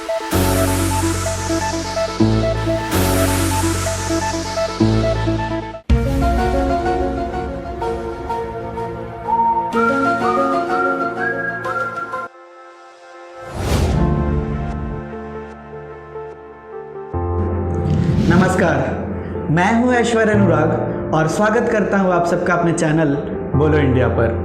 नमस्कार, मैं हूं ऐश्वर्य अनुराग और स्वागत करता हूं आप सबका अपने चैनल बोलो इंडिया पर।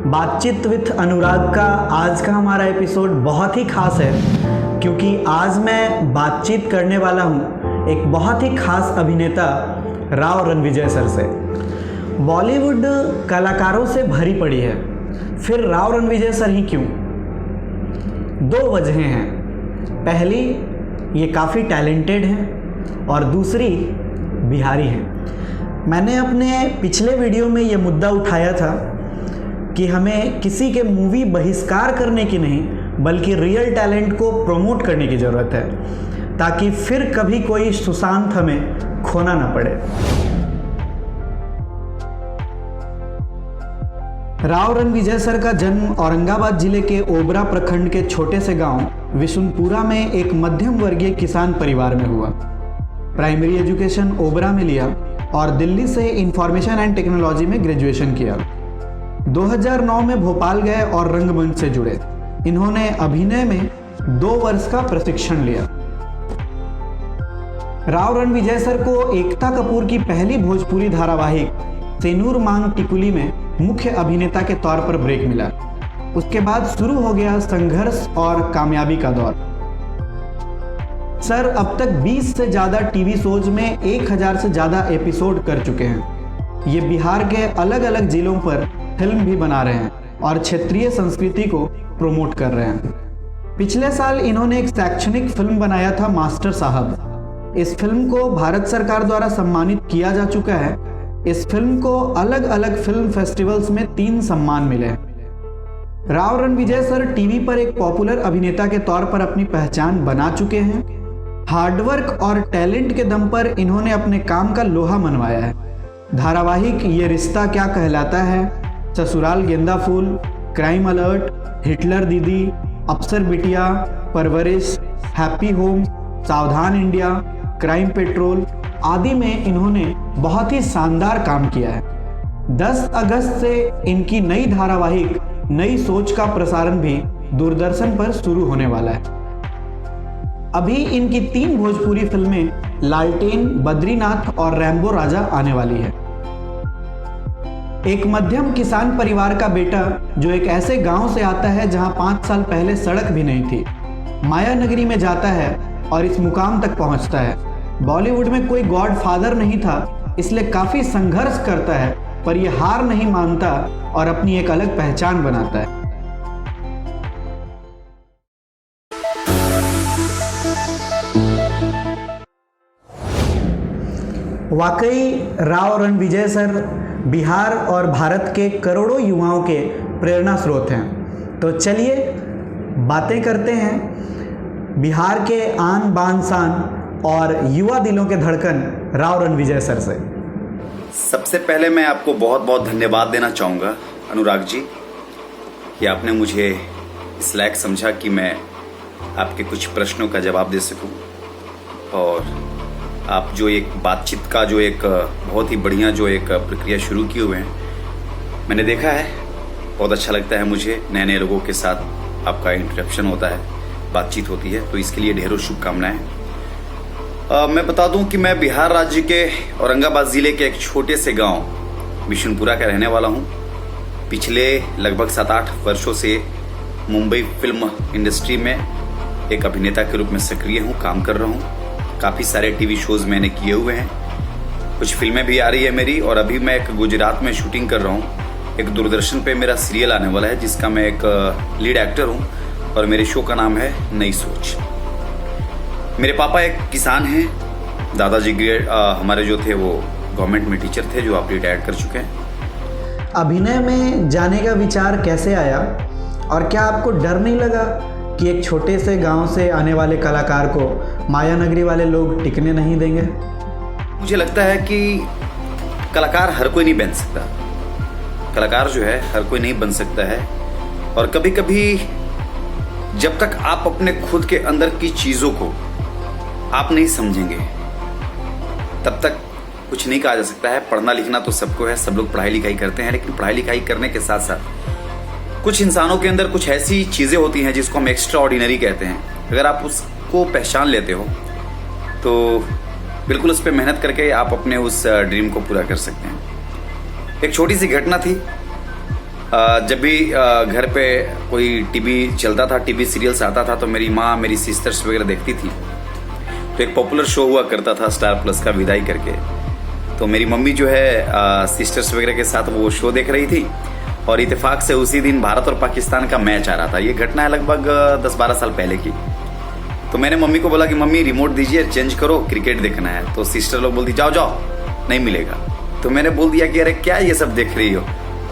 बातचीत विथ अनुराग का आज का हमारा एपिसोड बहुत ही खास है क्योंकि आज मैं बातचीत करने वाला हूं एक बहुत ही खास अभिनेता राव रणविजय सर से। बॉलीवुड कलाकारों से भरी पड़ी है, फिर राव रणविजय सर ही क्यों? दो वजहें हैं। पहली, ये काफ़ी टैलेंटेड हैं और दूसरी, बिहारी हैं। मैंने अपने पिछले वीडियो में ये मुद्दा उठाया था कि हमें किसी के मूवी बहिष्कार करने की नहीं बल्कि रियल टैलेंट को प्रमोट करने की ज़रूरत है ताकि फिर कभी कोई सुशांत हमें खोना ना पड़े। राव रणविजय सर का जन्म औरंगाबाद जिले के ओबरा प्रखंड के छोटे से गांव विशुनपुरा में एक मध्यम वर्गीय किसान परिवार में हुआ। प्राइमरी एजुकेशन ओबरा में लिया और दिल्ली से इंफॉर्मेशन एंड टेक्नोलॉजी में ग्रेजुएशन किया। 2009 में भोपाल गए और रंगमंच से जुड़े। इन्होंने अभिनय में 2 वर्ष का प्रशिक्षण लिया। राव रणविजय सर को एकता कपूर की पहली भोजपुरी धारावाहिक सेनूर मांग टिकुली में मुख्य अभिनेता के तौर पर ब्रेक मिला। उसके बाद शुरू हो गया संघर्ष और कामयाबी का दौर। सर अब तक 20 से ज़्यादा टीवी शोज में 1000 से ज़्यादा एपिसोड कर चुके हैं। ये बिहार के अलग अलग जिलों पर फिल्म भी बना रहे हैं और क्षेत्रीय संस्कृति को प्रमोट कर रहे हैं। पिछले साल इन्होंने एक शैक्षणिक फिल्म बनाया था मास्टर साहब। इस फिल्म को भारत सरकार द्वारा सम्मानित किया जा चुका है। इस फिल्म को अलग अलग फिल्म फेस्टिवल्स में 3 सम्मान मिले हैं। राव रणविजय सर टीवी पर एक पॉपुलर अभिनेता के तौर पर अपनी पहचान बना चुके हैं। हार्डवर्क और टैलेंट के दम पर इन्होंने अपने काम का लोहा मनवाया है। धारावाहिक ये रिश्ता क्या कहलाता है, ससुराल गेंदा फूल, क्राइम अलर्ट, हिटलर दीदी, अफसर बिटिया, परवरिश, हैप्पी होम, सावधान इंडिया, क्राइम पेट्रोल आदि में इन्होंने बहुत ही शानदार काम किया है। 10 अगस्त से इनकी नई धारावाहिक नई सोच का प्रसारण भी दूरदर्शन पर शुरू होने वाला है। अभी इनकी 3 भोजपुरी फिल्में लालटेन, बद्रीनाथ और रैम्बो राजा आने वाली है। एक मध्यम किसान परिवार का बेटा जो एक ऐसे गांव से आता है जहां 5 साल पहले सड़क भी नहीं थी, माया नगरी में जाता है और इस मुकाम तक पहुंचता है। बॉलीवुड में कोई गॉडफादर नहीं था, इसलिए काफ़ी संघर्ष करता है, पर यह हार नहीं मानता और अपनी एक अलग पहचान बनाता है। वाकई राव रणविजय सर बिहार और भारत के करोड़ों युवाओं के प्रेरणा स्रोत हैं। तो चलिए बातें करते हैं बिहार के आन बान शान और युवा दिलों के धड़कन राव रणविजय सर से। सबसे पहले मैं आपको बहुत बहुत धन्यवाद देना चाहूँगा अनुराग जी कि आपने मुझे इस लायक समझा कि मैं आपके कुछ प्रश्नों का जवाब दे सकूं। और आप जो एक बातचीत का जो एक बहुत ही बढ़िया जो एक प्रक्रिया शुरू किए हुए हैं, मैंने देखा है, बहुत अच्छा लगता है मुझे। नए नए लोगों के साथ आपका इंटरेक्शन होता है, बातचीत होती है, तो इसके लिए ढेरों शुभकामनाएं। मैं बता दूं कि मैं बिहार राज्य के औरंगाबाद ज़िले के एक छोटे से गांव विशुनपुरा का रहने वाला हूं। पिछले लगभग 7-8 वर्षों से मुंबई फिल्म इंडस्ट्री में एक अभिनेता के रूप में सक्रिय हूं, काम कर रहा हूं। काफ़ी सारे टीवी शोज़ मैंने किए हुए हैं, कुछ फिल्में भी आ रही है मेरी, और अभी मैं एक गुजरात में शूटिंग कर रहा हूँ। एक दूरदर्शन पे मेरा सीरियल आने वाला है जिसका मैं एक लीड एक्टर हूँ और मेरे शो का नाम है नई सोच। मेरे पापा एक किसान हैं, दादाजी हमारे जो थे वो गवर्नमेंट में टीचर थे, जो आप रिटायर्ड कर चुके हैं। अभिनय में जाने का विचार कैसे आया और क्या आपको डर नहीं लगा कि एक छोटे से गांव से आने वाले कलाकार को माया नगरी वाले लोग टिकने नहीं देंगे? मुझे लगता है कि कलाकार हर कोई नहीं बन सकता। कलाकार जो है हर कोई नहीं बन सकता है, और कभी कभी जब तक आप अपने खुद के अंदर की चीजों को आप नहीं समझेंगे तब तक कुछ नहीं कहा जा सकता है। पढ़ना लिखना तो सबको है, सब लोग पढ़ाई लिखाई करते हैं, लेकिन पढ़ाई लिखाई करने के साथ साथ कुछ इंसानों के अंदर कुछ ऐसी चीजें होती हैं जिसको हम एक्स्ट्रा ऑर्डिनरी कहते हैं। अगर आप उसको पहचान लेते हो तो बिल्कुल उस पर मेहनत करके आप अपने उस ड्रीम को पूरा कर सकते हैं। एक छोटी सी घटना थी, जब भी घर पे कोई टीवी चलता था, टीवी सीरियल्स आता था, तो मेरी माँ मेरी सिस्टर्स वगैरह देखती थी। तो एक पॉपुलर शो हुआ करता था स्टार प्लस का, विदाई करके। तो मेरी मम्मी जो है सिस्टर्स वगैरह के साथ वो शो देख रही थी और इत्तेफाक से उसी दिन भारत और पाकिस्तान का मैच आ रहा था। ये घटना है लगभग 10-12 साल पहले की। तो मैंने मम्मी को बोला कि मम्मी रिमोट दीजिए, चेंज करो, क्रिकेट देखना है। तो सिस्टर लोग बोलती जाओ जाओ, नहीं मिलेगा। तो मैंने बोल दिया कि अरे क्या ये सब देख रही हो,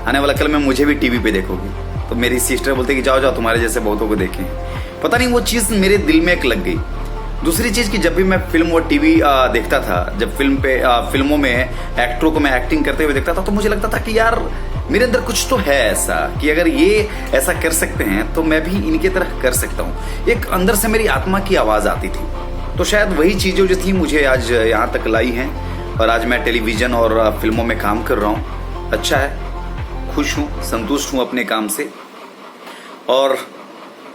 आने वाला कल में मुझे भी टीवी पे देखोगी। तो मेरी सिस्टर बोलती कि जाओ जाओ, तुम्हारे जैसे बहुतों को देखें। पता नहीं वो चीज़ मेरे दिल में एक लग गई। दूसरी चीज़ कि जब भी मैं फिल्म और टीवी देखता था, जब फिल्मों में एक्टरों को मैं एक्टिंग करते हुए देखता था, तो मुझे लगता था कि यार मेरे अंदर कुछ तो है ऐसा कि अगर ये ऐसा कर सकते हैं तो मैं भी इनके तरह कर सकता हूँ। एक अंदर से मेरी आत्मा की आवाज़ आती थी। तो शायद वही चीज़ें जो थी मुझे आज यहाँ तक लाई हैं और आज मैं टेलीविज़न और फिल्मों में काम कर रहा हूँ। अच्छा है, खुश हूँ, संतुष्ट हूँ अपने काम से। और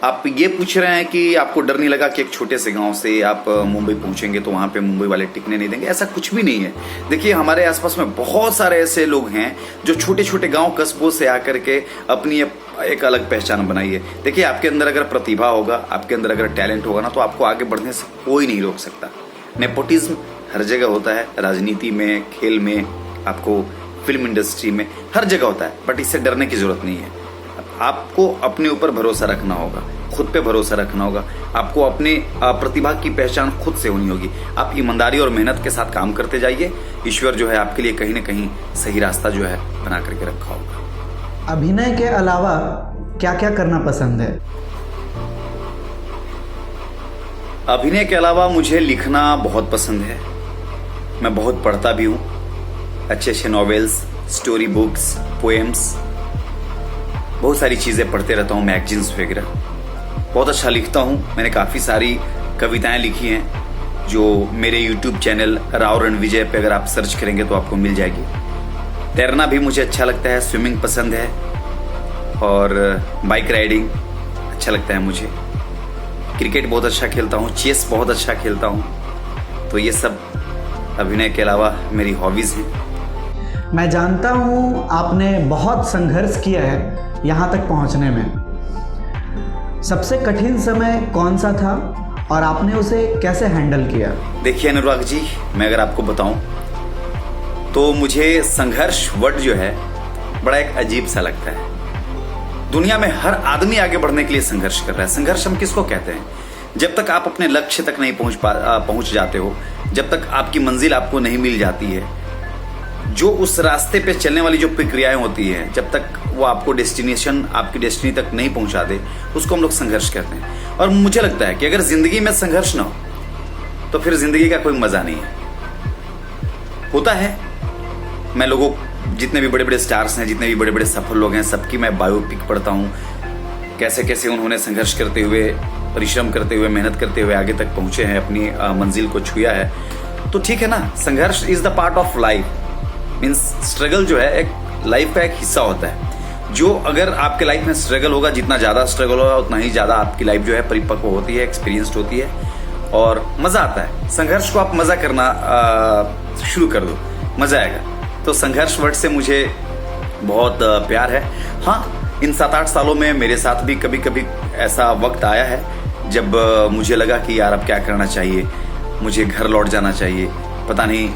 आप ये पूछ रहे हैं कि आपको डर नहीं लगा कि एक छोटे से गांव से आप मुंबई पहुंचेंगे तो वहां पे मुंबई वाले टिकने नहीं देंगे? ऐसा कुछ भी नहीं है। देखिए, हमारे आसपास में बहुत सारे ऐसे लोग हैं जो छोटे छोटे गांव कस्बों से आकर के अपनी एक अलग पहचान बनाई है। देखिए, आपके अंदर अगर प्रतिभा होगा, आपके अंदर अगर टैलेंट होगा ना, तो आपको आगे बढ़ने से कोई नहीं रोक सकता। नेपोटिज्म हर जगह होता है, राजनीति में, खेल में, आपको फिल्म इंडस्ट्री में, हर जगह होता है। बट इससे डरने की जरूरत नहीं है। आपको अपने ऊपर भरोसा रखना होगा, खुद पे भरोसा रखना होगा। आपको अपने प्रतिभा की पहचान खुद से होनी होगी। आप ईमानदारी और मेहनत के साथ काम करते जाइए। ईश्वर जो है आपके लिए कहीं ना कहीं सही रास्ता जो है बना करके रखा होगा। अभिनय के अलावा क्या क्या करना पसंद है? अभिनय के अलावा मुझे लिखना बहुत पसंद है। मैं बहुत पढ़ता भी हूँ, अच्छे अच्छे नॉवेल्स, स्टोरी बुक्स, पोएम्स, बहुत सारी चीज़ें पढ़ते रहता हूँ, मैगजीन्स वगैरह। बहुत अच्छा लिखता हूँ। मैंने काफ़ी सारी कविताएं लिखी हैं जो मेरे यूट्यूब चैनल राव रणविजय पे अगर आप सर्च करेंगे तो आपको मिल जाएगी। तैरना भी मुझे अच्छा लगता है, स्विमिंग पसंद है और बाइक राइडिंग अच्छा लगता है मुझे। क्रिकेट बहुत अच्छा खेलता हूँ, चेस बहुत अच्छा खेलता हूँ। तो ये सब अभिनय के अलावा मेरी हॉबीज़ हैं। मैं जानता हूँ आपने बहुत संघर्ष किया है यहाँ तक पहुँचने में। सबसे कठिन समय कौन सा था और आपने उसे कैसे हैंडल किया? देखिए अनुराग जी, मैं अगर आपको बताऊं तो मुझे संघर्ष वर्ड जो है बड़ा एक अजीब सा लगता है। दुनिया में हर आदमी आगे बढ़ने के लिए संघर्ष कर रहा है। संघर्ष हम किसको कहते हैं? जब तक आप अपने लक्ष्य तक नहीं पहुंच जाते हो, जब तक आपकी मंजिल आपको नहीं मिल जाती है, जो उस रास्ते पे चलने वाली जो प्रक्रियाएं होती हैं, जब तक वो आपको डेस्टिनेशन, आपकी डेस्टिनी तक नहीं पहुंचा दे, उसको हम लोग संघर्ष कहते हैं। और मुझे लगता है कि अगर जिंदगी में संघर्ष ना हो तो फिर जिंदगी का कोई मजा नहीं है। होता है, मैं लोगों, जितने भी बड़े बड़े स्टार्स हैं, जितने भी बड़े बड़े सफल लोग हैं, सबकी मैं बायोपिक पढ़ता हूँ, कैसे कैसे उन्होंने संघर्ष करते हुए, परिश्रम करते हुए, मेहनत करते हुए आगे तक पहुंचे हैं, अपनी मंजिल को छुआ है। तो ठीक है ना, संघर्ष is the part of life. Means struggle जो है एक लाइफ का एक हिस्सा होता है। जो अगर आपके लाइफ में स्ट्रगल होगा, जितना ज़्यादा स्ट्रगल होगा उतना ही ज़्यादा आपकी लाइफ जो है परिपक्व होती है, एक्सपीरियंस्ड होती है और मज़ा आता है। संघर्ष को आप मज़ा करना शुरू कर दो, मज़ा आएगा। तो संघर्ष वर्ड से मुझे बहुत प्यार है। हाँ, इन 7-8 सालों में मेरे साथ भी कभी कभी ऐसा वक्त आया है जब मुझे लगा कि यार अब क्या करना चाहिए, मुझे घर लौट जाना चाहिए। पता नहीं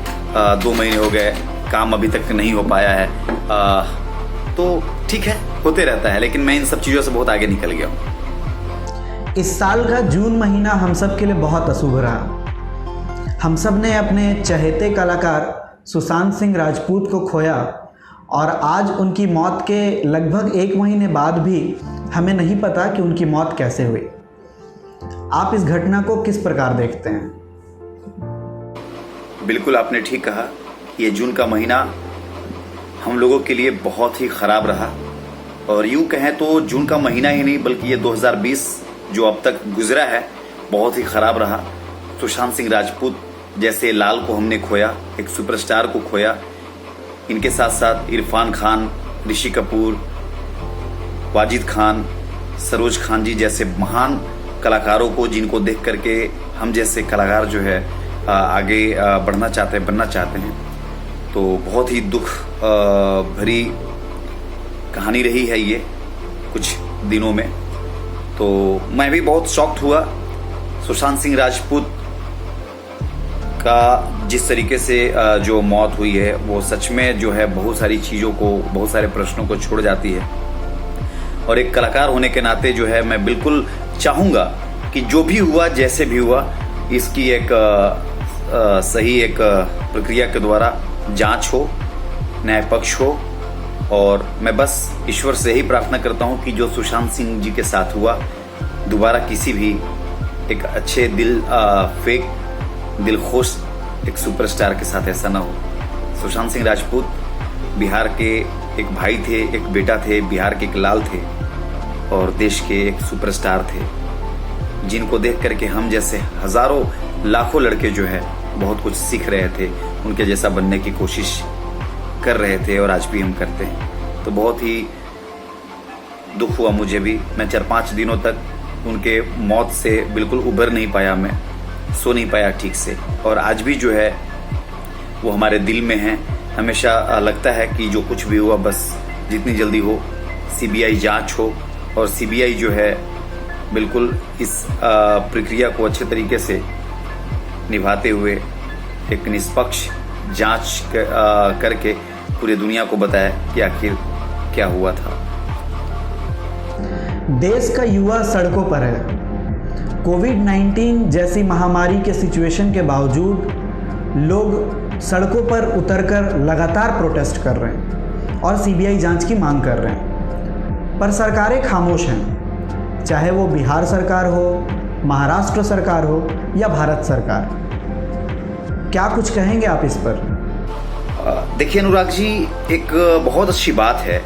2 महीने हो गए, काम अभी तक नहीं हो पाया है। तो ठीक है, होते रहता है, लेकिन मैं इन सब चीज़ों से बहुत आगे निकल गया हूँ। इस साल का जून महीना हम सब के लिए बहुत अशुभ रहा। हम सब ने अपने चहेते कलाकार सुशांत सिंह राजपूत को खोया और आज उनकी मौत के लगभग 1 महीने बाद भी हमें नहीं पता कि उनकी मौत कैसे हुई। आप इस घटना को किस प्रकार देखते हैं? बिल्कुल, आपने ठीक कहा। ये जून का महीना हम लोगों के लिए बहुत ही ख़राब रहा और यूँ कहें तो जून का महीना ही नहीं बल्कि ये 2020 जो अब तक गुजरा है बहुत ही खराब रहा। सुशांत सिंह राजपूत जैसे लाल को हमने खोया, एक सुपरस्टार को खोया। इनके साथ साथ इरफान खान, ऋषि कपूर, वाजिद खान, सरोज खान जी जैसे महान कलाकारों को, जिनको देख करके हम जैसे कलाकार जो है आगे बढ़ना चाहते हैं, बनना चाहते हैं। तो बहुत ही दुख भरी कहानी रही है ये कुछ दिनों में। तो मैं भी बहुत शॉक्ड हुआ। सुशांत सिंह राजपूत का जिस तरीके से जो मौत हुई है वो सच में जो है बहुत सारी चीज़ों को, बहुत सारे प्रश्नों को छोड़ जाती है। और एक कलाकार होने के नाते जो है मैं बिल्कुल चाहूँगा कि जो भी हुआ, जैसे भी हुआ, इसकी एक सही एक प्रक्रिया के द्वारा जांच हो, न्याय पक्ष हो। और मैं बस ईश्वर से ही प्रार्थना करता हूँ कि जो सुशांत सिंह जी के साथ हुआ दोबारा किसी भी एक अच्छे फेक दिलखोश एक सुपरस्टार के साथ ऐसा ना हो। सुशांत सिंह राजपूत बिहार के एक भाई थे, एक बेटा थे, बिहार के एक लाल थे और देश के एक सुपरस्टार थे, जिनको देख करके हम जैसे हजारों लाखों लड़के जो है बहुत कुछ सीख रहे थे, उनके जैसा बनने की कोशिश कर रहे थे और आज भी हम करते हैं। तो बहुत ही दुख हुआ मुझे भी। मैं 4-5 दिनों तक उनके मौत से बिल्कुल उबर नहीं पाया, मैं सो नहीं पाया ठीक से। और आज भी जो है वो हमारे दिल में है। हमेशा लगता है कि जो कुछ भी हुआ बस जितनी जल्दी हो सीबीआई जांच हो और सीबीआई जो है बिल्कुल इस प्रक्रिया को अच्छे तरीके से निभाते हुए एक निष्पक्ष जांच करके पूरी दुनिया को बताए कि आखिर क्या हुआ था। देश का युवा सड़कों पर है। कोविड-19 जैसी महामारी के सिचुएशन के बावजूद लोग सड़कों पर उतरकर लगातार प्रोटेस्ट कर रहे हैं और सीबीआई जांच की मांग कर रहे हैं। पर सरकारें खामोश हैं, चाहे वो बिहार सरकार हो, महाराष्ट्र सरकार हो या भारत सरकार। क्या कुछ कहेंगे आप इस पर? देखिए अनुराग जी, एक बहुत अच्छी बात है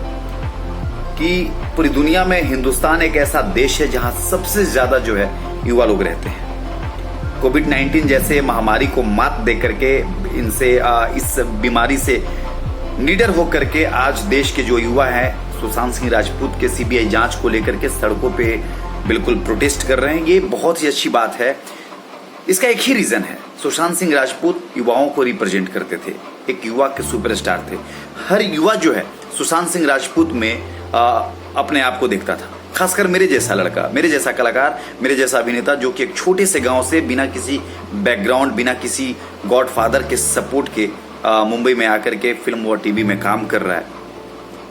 कि पूरी दुनिया में हिंदुस्तान एक ऐसा देश है जहां सबसे ज्यादा जो है युवा लोग रहते हैं। कोविड-19 जैसे महामारी को मात दे करके इस बीमारी से निडर होकर के आज देश के जो युवा हैं सुशांत सिंह राजपूत के सीबीआई जांच को लेकर के सड़कों पे बिल्कुल प्रोटेस्ट कर रहे हैं। ये बहुत ही अच्छी बात है। इसका एक ही रीजन है, सुशांत सिंह राजपूत युवाओं को रिप्रेजेंट करते थे, एक युवा के सुपरस्टार थे। हर युवा जो है सुशांत सिंह राजपूत में अपने आप को देखता था। खासकर मेरे जैसा लड़का, मेरे जैसा कलाकार, मेरे जैसा अभिनेता जो कि एक छोटे से गांव से बिना किसी बैकग्राउंड, बिना किसी गॉडफादर के सपोर्ट के मुंबई में आकर के फिल्म और टीवी में काम कर रहा है।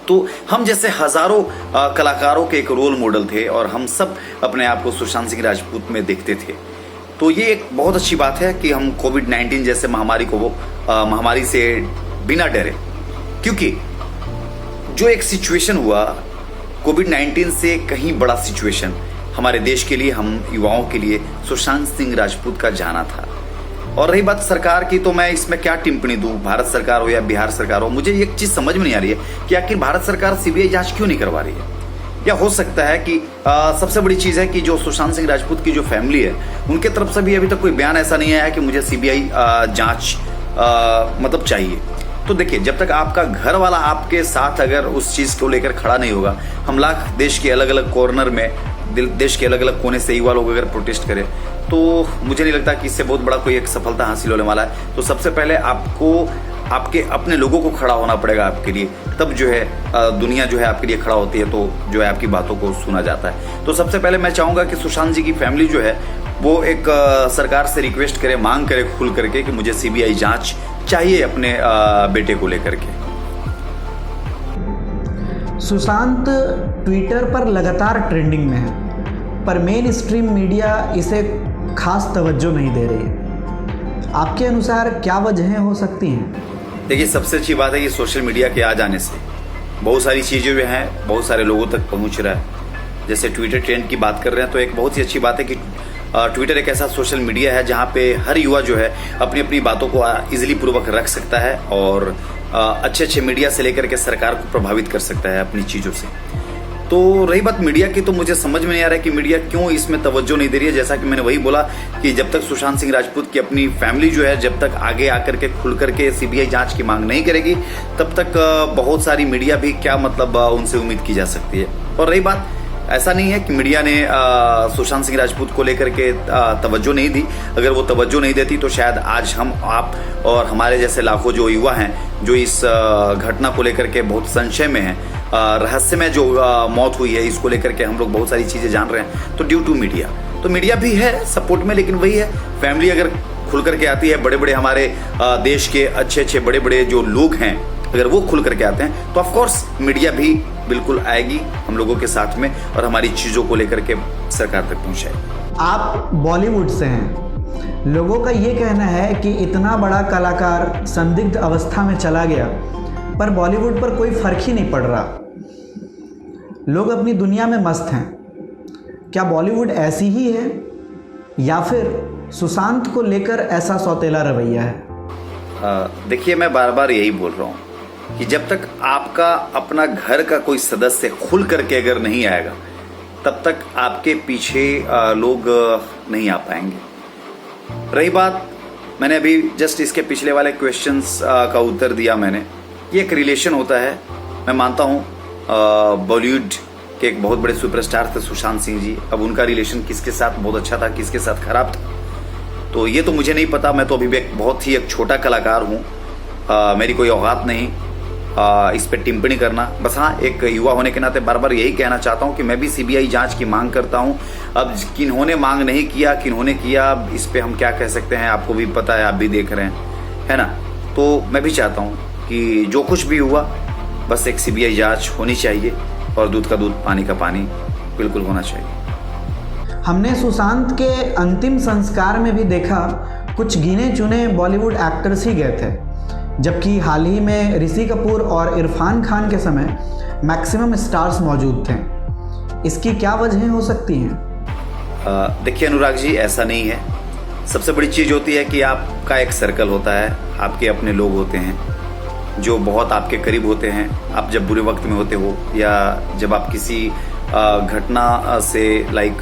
तो हम जैसे हजारों कलाकारों के एक रोल मॉडल थे और हम सब अपने आप को सुशांत सिंह राजपूत में देखते थे। तो ये एक बहुत अच्छी बात है कि हम कोविड-19 जैसे महामारी से बिना डरे, क्योंकि जो एक सिचुएशन हुआ कोविड-19 से कहीं बड़ा सिचुएशन हमारे देश के लिए, हम युवाओं के लिए सुशांत सिंह राजपूत का जाना था। और रही बात सरकार की, तो मैं इसमें क्या टिप्पणी दूं, भारत सरकार हो या बिहार सरकार हो। मुझे एक चीज समझ में नहीं आ रही है कि आखिर भारत सरकार सीबीआई जांच क्यों नहीं करवा रही है। या हो सकता है कि सबसे बड़ी चीज है कि जो सुशांत सिंह राजपूत की जो फैमिली है उनके तरफ से भी अभी तक कोई बयान ऐसा नहीं आया कि मुझे सीबीआई जांच मतलब चाहिए। तो देखिए, जब तक आपका घर वाला आपके साथ अगर उस चीज को लेकर खड़ा नहीं होगा, हम लाख देश के अलग अलग कॉर्नर में, देश के अलग अलग कोने से युवा लोग अगर प्रोटेस्ट करें, तो मुझे नहीं लगता कि इससे बहुत बड़ा कोई एक सफलता हासिल होने वाला है। तो सबसे पहले आपको आपके अपने लोगों को खड़ा होना पड़ेगा आपके लिए, तब जो है दुनिया जो है आपके लिए खड़ा होती है, तो जो है आपकी बातों को सुना जाता है। तो सबसे पहले मैं चाहूंगा कि सुशांत जी की फैमिली जो है वो एक सरकार से रिक्वेस्ट करे, मांग करे खुल करके कि मुझे सीबीआई जांच चाहिए अपने बेटे को लेकर के। सुशांत ट्विटर पर लगातार ट्रेंडिंग में है, पर मेन स्ट्रीम मीडिया इसे खास तवज्जो नहीं दे रही है। आपके अनुसार क्या वजहें हो सकती हैं? देखिए, सबसे अच्छी बात है कि सोशल मीडिया के आ जाने से बहुत सारी चीज़ें जो हैं बहुत सारे लोगों तक पहुंच रहा है। जैसे ट्विटर ट्रेंड की बात कर रहे हैं, तो एक बहुत ही अच्छी बात है कि ट्विटर एक ऐसा सोशल मीडिया है जहां पे हर युवा जो है अपनी अपनी बातों को इजीली पूर्वक रख सकता है और अच्छे अच्छे मीडिया से लेकर के सरकार को प्रभावित कर सकता है अपनी चीज़ों से। तो तो रही बात मीडिया की, तो मुझे समझ में नहीं आ रहा है कि मीडिया क्यों इसमें तवज्जो नहीं दे रही है। जैसा कि मैंने वही बोला कि जब तक सुशांत सिंह राजपूत की अपनी फैमिली जो है जब तक आगे आकर के खुल करके सीबीआई जांच की मांग नहीं करेगी, तब तक बहुत सारी मीडिया भी क्या मतलब उनसे उम्मीद की जा सकती है। और रही बात, ऐसा नहीं है कि मीडिया ने सुशांत सिंह राजपूत को लेकर के तवज्जो नहीं दी। अगर वो तवज्जो नहीं देती तो शायद आज हम, आप और हमारे जैसे लाखों जो युवा हैं जो इस घटना को लेकर के बहुत संशय में हैं, रहस्यमय जो मौत हुई है इसको लेकर के हम लोग बहुत सारी चीजें जान रहे हैं, तो ड्यू टू मीडिया। तो मीडिया भी है सपोर्ट में, लेकिन वही है, फैमिली अगर खुल करके आती है, बड़े बड़े हमारे देश के अच्छे अच्छे बड़े बड़े जो लोग हैं अगर वो खुल करके आते हैं, तो ऑफकोर्स मीडिया भी बिल्कुल आएगी हम लोगों के साथ में और हमारी चीजों को लेकर के सरकार तक पहुंचाएगी। आप बॉलीवुड से हैं, लोगों का ये कहना है कि इतना बड़ा कलाकार संदिग्ध अवस्था में चला गया पर बॉलीवुड पर कोई फर्क ही नहीं पड़ रहा, लोग अपनी दुनिया में मस्त हैं। क्या बॉलीवुड ऐसी ही है या फिर सुशांत को लेकर ऐसा सौतेला रवैया है? देखिए, मैं बार बार यही बोल रहा हूँ कि जब तक आपका अपना घर का कोई सदस्य खुल करके अगर नहीं आएगा, तब तक आपके पीछे लोग नहीं आ पाएंगे। रही बात, मैंने अभी जस्ट इसके पिछले वाले क्वेश्चंस का उत्तर दिया मैंने, ये एक रिलेशन होता है। मैं मानता हूँ बॉलीवुड के एक बहुत बड़े सुपरस्टार थे सुशांत सिंह जी, अब उनका रिलेशन किसके साथ बहुत अच्छा था, किसके साथ खराब था, तो ये तो मुझे नहीं पता। मैं तो अभी भी बहुत ही एक छोटा कलाकार हूँ, मेरी कोई औकात नहीं इस पे टिप्पणी करना। बस हाँ, एक युवा होने के नाते बार बार यही कहना चाहता हूँ कि मैं भी सीबीआई जांच की मांग करता हूँ। अब किन्होंने मांग नहीं किया, किन्होंने किया, इस पे हम क्या कह सकते हैं, आपको भी पता है, आप भी देख रहे हैं, है ना। तो मैं भी चाहता हूँ कि जो कुछ भी हुआ बस एक सीबीआई जांच होनी चाहिए और दूध का दूध पानी का पानी बिल्कुल होना चाहिए। हमने सुशांत के अंतिम संस्कार में भी देखा कुछ गिने चुने बॉलीवुड एक्टर्स ही गए थे, जबकि हाल ही में ऋषि कपूर और इरफान खान के समय मैक्सिमम स्टार्स मौजूद थे। इसकी क्या वजहें हो सकती हैं? देखिए अनुराग जी, ऐसा नहीं है। सबसे बड़ी चीज़ होती है कि आपका एक सर्कल होता है, आपके अपने लोग होते हैं जो बहुत आपके करीब होते हैं। आप जब बुरे वक्त में होते हो या जब आप किसी घटना से लाइक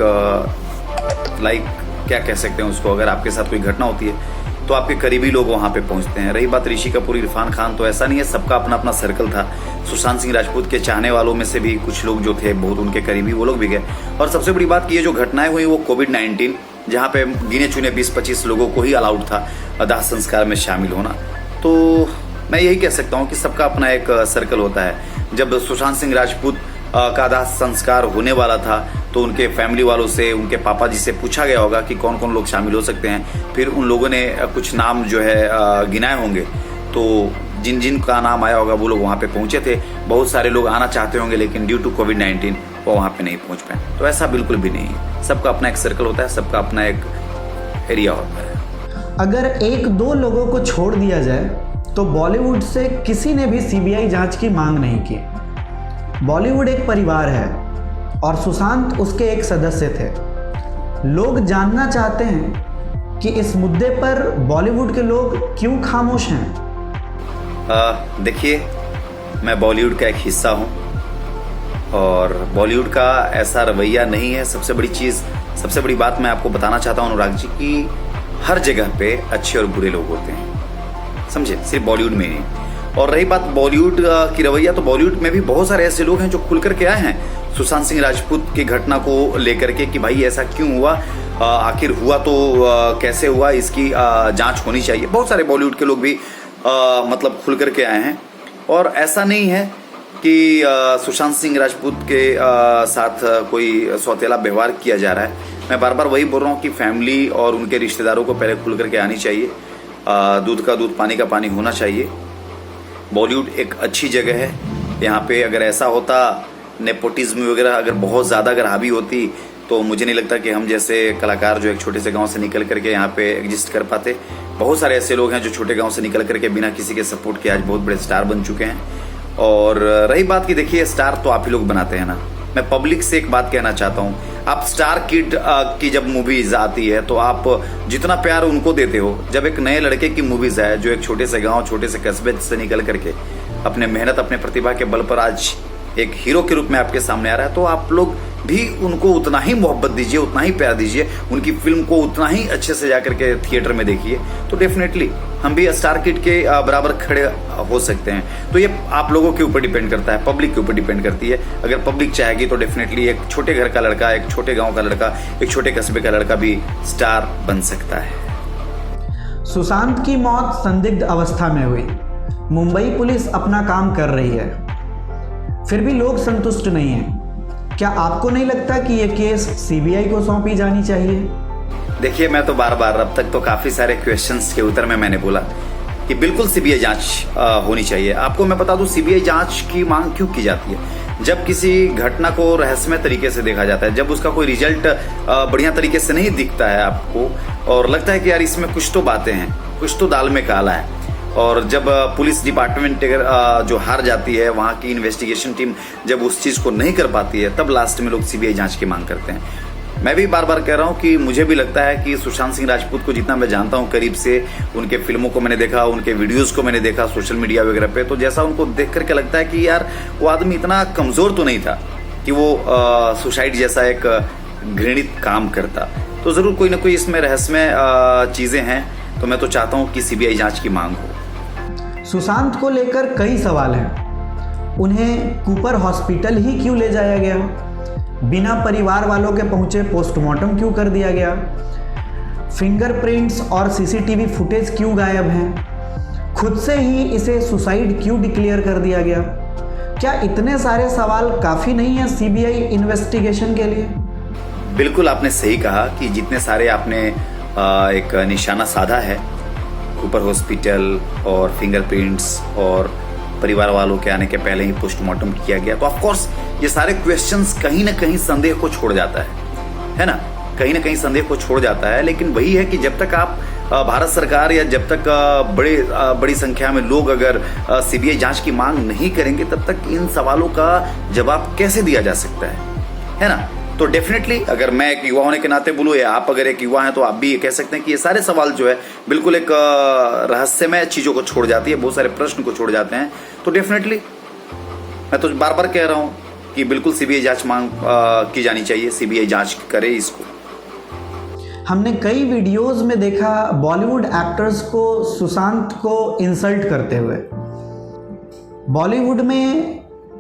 क्या कह सकते हैं उसको, अगर आपके साथ कोई घटना होती है तो आपके करीबी लोग वहां पे पहुंचते हैं। रही बात ऋषि कपूर, इरफान खान, तो ऐसा नहीं है, सबका अपना अपना सर्कल था। सुशांत सिंह राजपूत के चाहने वालों में से भी कुछ लोग जो थे बहुत उनके करीबी, वो लोग भी गए। और सबसे बड़ी बात की ये जो घटनाएं हुई वो कोविड-19, जहाँ पे गिने चुने 20-25 लोगों को ही अलाउड था दाह संस्कार में शामिल होना। तो मैं यही कह सकता हूँ कि सबका अपना एक सर्कल होता है। जब सुशांत सिंह राजपूत का दाह संस्कार होने वाला था तो उनके फैमिली वालों से, उनके पापा जी से पूछा गया होगा कि कौन कौन लोग शामिल हो सकते हैं। फिर उन लोगों ने कुछ नाम जो है गिनाए होंगे, तो जिन जिन का नाम आया होगा वो लोग वहाँ पे पहुँचे थे। बहुत सारे लोग आना चाहते होंगे लेकिन ड्यू टू कोविड-19 वो वहाँ पे नहीं पहुँच पाए। तो ऐसा बिल्कुल भी नहीं है, सबका अपना एक सर्कल होता है, सबका अपना एक एरिया होता है। अगर एक दो लोगों को छोड़ दिया जाए तो बॉलीवुड से किसी ने भी सीबीआई जांच की मांग नहीं की। बॉलीवुड एक परिवार है और सुशांत उसके एक सदस्य थे। लोग जानना चाहते हैं कि इस मुद्दे पर बॉलीवुड के लोग क्यों खामोश हैं। देखिए, मैं बॉलीवुड का एक हिस्सा हूं और बॉलीवुड का ऐसा रवैया नहीं है। सबसे बड़ी चीज़, सबसे बड़ी बात मैं आपको बताना चाहता हूं अनुराग जी कि हर जगह पे अच्छे और बुरे लोग होते हैं, समझे, सिर्फ बॉलीवुड में ही। और रही बात बॉलीवुड की रवैया, तो बॉलीवुड में भी बहुत सारे ऐसे लोग हैं जो खुल करके आए हैं सुशांत सिंह राजपूत की घटना को लेकर के कि भाई ऐसा क्यों हुआ, आखिर हुआ तो कैसे हुआ, इसकी जांच होनी चाहिए। बहुत सारे बॉलीवुड के लोग भी मतलब खुल करके आए हैं। और ऐसा नहीं है कि सुशांत सिंह राजपूत के साथ कोई सौतेला व्यवहार किया जा रहा है। मैं बार बार वही बोल रहा हूँ कि फैमिली और उनके रिश्तेदारों को पहले खुल करके आनी चाहिए, दूध का दूध पानी का पानी होना चाहिए। बॉलीवुड एक अच्छी जगह है, यहाँ पे अगर ऐसा होता, नेपोटिज्म वगैरह अगर बहुत ज़्यादा अगर हावी होती, तो मुझे नहीं लगता कि हम जैसे कलाकार जो एक छोटे से गांव से निकल करके यहाँ पे एग्जिस्ट कर पाते। बहुत सारे ऐसे लोग हैं जो छोटे गांव से निकल करके बिना किसी के सपोर्ट के आज बहुत बड़े स्टार बन चुके हैं। और रही बात की, देखिए स्टार तो आप ही लोग बनाते हैं ना। मैं पब्लिक से एक बात कहना चाहता हूँ, आप स्टार किड की जब मूवीज आती है तो आप जितना प्यार उनको देते हो, जब एक नए लड़के की मूवीज आए जो एक छोटे से गांव, छोटे से कस्बे से निकल करके अपने मेहनत, अपने प्रतिभा के बल पर आज एक हीरो के रूप में आपके सामने आ रहा है, तो आप लोग भी उनको उतना ही मोहब्बत दीजिए, उतना ही प्यार दीजिए, उनकी फिल्म को उतना ही अच्छे से जाकर के थिएटर में देखिए। तो डेफिनेटली हम भी स्टार किड के बराबर खड़े हो सकते हैं। तो ये आप लोगों के ऊपर डिपेंड करता है, पब्लिक के ऊपर डिपेंड करती है। अगर पब्लिक चाहेगी तो डेफिनेटली एक छोटे घर का लड़का, एक छोटे गांव का लड़का, एक छोटे कस्बे का लड़का भी स्टार बन सकता है। सुशांत की मौत संदिग्ध अवस्था में हुई। मुंबई पुलिस अपना काम कर रही है, फिर भी लोग संतुष्ट नहीं हैं। क्या आपको नहीं लगता कि यह केस सीबीआई को सौंपी जानी चाहिए? देखिए, मैं तो बार बार अब तक तो काफी सारे क्वेश्चंस के उत्तर में मैंने बोला कि बिल्कुल सीबीआई जांच होनी चाहिए। आपको मैं बता दूं सीबीआई जांच की मांग क्यों की जाती है। जब किसी घटना को रहस्यमय तरीके से देखा जाता है, जब उसका कोई रिजल्ट बढ़िया तरीके से नहीं दिखता है आपको और लगता है कि यार इसमें कुछ तो बातें हैं, कुछ तो दाल में काला है, और जब पुलिस डिपार्टमेंट जो हार जाती है, वहां की इन्वेस्टिगेशन टीम जब उस चीज को नहीं कर पाती है, तब लास्ट में लोग सीबीआई जांच की मांग करते हैं। मैं भी बार बार कह रहा हूं कि मुझे भी लगता है कि सुशांत सिंह राजपूत को जितना मैं जानता हूं करीब से, उनके फिल्मों को मैंने देखा, उनके वीडियोस को मैंने देखा सोशल मीडिया वगैरह पे, तो जैसा उनको देख करके लगता है कि यार वो आदमी इतना कमजोर तो नहीं था कि वो सुसाइड जैसा एक घृणित काम करता। तो जरूर कोई ना कोई इसमें रहस्यमय चीजें हैं। तो मैं तो चाहता हूं कि सीबीआई जांच की मांग हो। सुशांत को लेकर कई सवाल हैं। उन्हें कूपर हॉस्पिटल ही क्यों ले जाया गया? बिना परिवार वालों के पहुंचे पोस्टमार्टम क्यों कर दिया गया? फिंगरप्रिंट्स और सीसीटीवी फुटेज क्यों गायब हैं? खुद से ही इसे सुसाइड क्यों डिक्लेयर कर दिया गया? क्या इतने सारे सवाल काफी नहीं है सीबीआई इन्वेस्टिगेशन के लिए? बिल्कुल आपने सही कहा कि जितने सारे आपने एक निशाना साधा है, कूपर हॉस्पिटल और फिंगरप्रिंट्स और परिवार वालों के आने के पहले ही पोस्टमार्टम किया गया, तो ऑफ कोर्स ये सारे क्वेश्चंस कहीं ना कहीं संदेह को छोड़ जाता है ना, कहीं ना कहीं संदेह को छोड़ जाता है। लेकिन वही है कि जब तक आप भारत सरकार या जब तक बड़ी संख्या में लोग अगर सीबीआई जांच की मांग नहीं करेंगे, तब तक इन सवालों का जवाब कैसे दिया जा सकता है ना। तो डेफिनेटली अगर मैं एक युवा होने के नाते बोलूं या आप अगर एक युवा हैं, तो आप भी ये कह सकते हैं कि ये सारे सवाल जो है बिल्कुल एक रहस्यमय चीजों को छोड़ जाती है, बहुत सारे प्रश्न को छोड़ जाते हैं। तो डेफिनेटली मैं तो बार बार कह रहा हूं कि बिल्कुल सीबीआई जांच मांग की जानी चाहिए, सीबीआई जांच करे इसको। हमने कई वीडियोस में देखा बॉलीवुड एक्टर्स को सुशांत को इंसल्ट करते हुए। बॉलीवुड में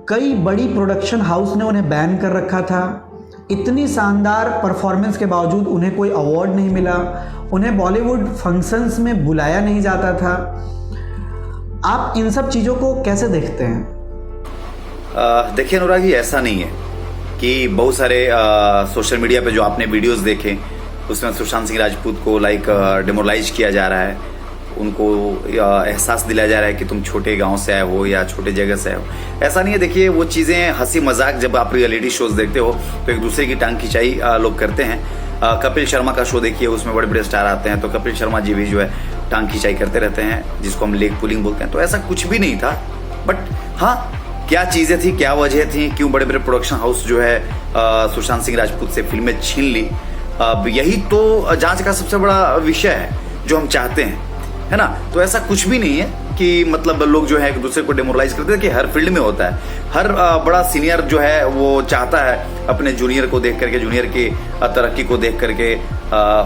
कई बड़ी प्रोडक्शन हाउस ने उन्हें बैन कर रखा था। इतनी शानदार परफॉर्मेंस के बावजूद उन्हें कोई अवार्ड नहीं मिला, उन्हें बॉलीवुड फंक्शंस में बुलाया नहीं जाता था। आप इन सब चीज़ों को कैसे देखते हैं? देखिए अनुराग जी, ऐसा नहीं है कि बहुत सारे सोशल मीडिया पे जो आपने वीडियोस देखे उसमें सुशांत सिंह राजपूत को डिमोरलाइज किया जा रहा है, उनको एहसास दिलाया जा रहा है कि तुम छोटे गांव से आए हो या छोटे जगह से आए हो। ऐसा नहीं है। देखिए वो चीज़ें हंसी मजाक, जब आप रियलिटी शोज देखते हो तो एक दूसरे की टांग खिंचाई लोग करते हैं। कपिल शर्मा का शो देखिए, उसमें बड़े बड़े स्टार आते हैं, तो कपिल शर्मा जी भी जो है टांग खिंचाई करते रहते हैं, जिसको हम लेग पुलिंग बोलते हैं। तो ऐसा कुछ भी नहीं था। बट हाँ, क्या चीज़ें थी, क्या वजह थी, क्यों बड़े बड़े प्रोडक्शन हाउस जो है सुशांत सिंह राजपूत से फिल्में छीन ली, यही तो जांच का सबसे बड़ा विषय है जो हम चाहते हैं, है ना। तो ऐसा कुछ भी नहीं है कि मतलब लोग जो है एक दूसरे को डिमोरलाइज करते हैं, कि हर फील्ड में होता है। हर बड़ा सीनियर जो है वो चाहता है अपने जूनियर को देख करके, जूनियर की तरक्की को देख करके,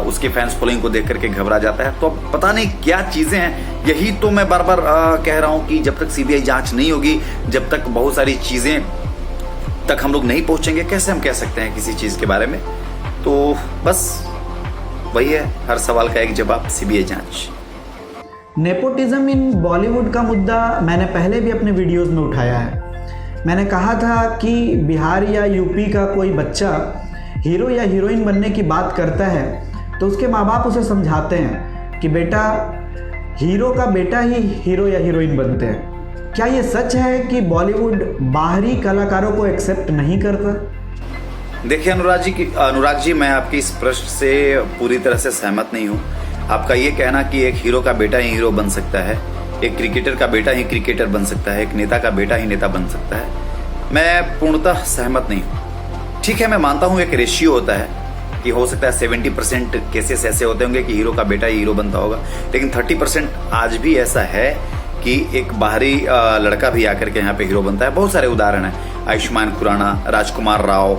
उसके फैंस फॉलोइंग को देख करके घबरा जाता है। तो पता नहीं क्या चीजें हैं। यही तो मैं बार बार कह रहा हूं कि जब तक सीबीआई जांच नहीं होगी, जब तक बहुत सारी चीजें तक हम लोग नहीं पहुंचेंगे, कैसे हम कह सकते हैं किसी चीज के बारे में। तो बस वही है, हर सवाल का एक जवाब, सीबीआई जांच। नेपोटिज्म इन बॉलीवुड का मुद्दा मैंने पहले भी अपने वीडियोस में उठाया है। मैंने कहा था कि बिहार या यूपी का कोई बच्चा हीरो या हीरोइन बनने की बात करता है तो उसके माँ बाप उसे समझाते हैं कि बेटा, हीरो का बेटा ही हीरो या हीरोइन बनते हैं। क्या ये सच है कि बॉलीवुड बाहरी कलाकारों को एक्सेप्ट नहीं करता? देखिए अनुराग जी, मैं आपकी इस प्रश्न से पूरी तरह से सहमत नहीं हूँ। आपका ये कहना कि एक हीरो का बेटा ही हीरो बन सकता है, एक क्रिकेटर का बेटा ही क्रिकेटर बन सकता है, एक नेता का बेटा ही नेता बन सकता है, मैं पूर्णतः सहमत नहीं हूँ। ठीक है, मैं मानता हूँ एक रेशियो होता है कि हो सकता है 70% केसेस ऐसे होते होंगे कि हीरो का बेटा ही हीरो बनता होगा, लेकिन 30% आज भी ऐसा है कि एक बाहरी लड़का भी आकर के यहाँ पे हीरो बनता है। बहुत सारे उदाहरण हैं, आयुष्मान खुराना, राजकुमार राव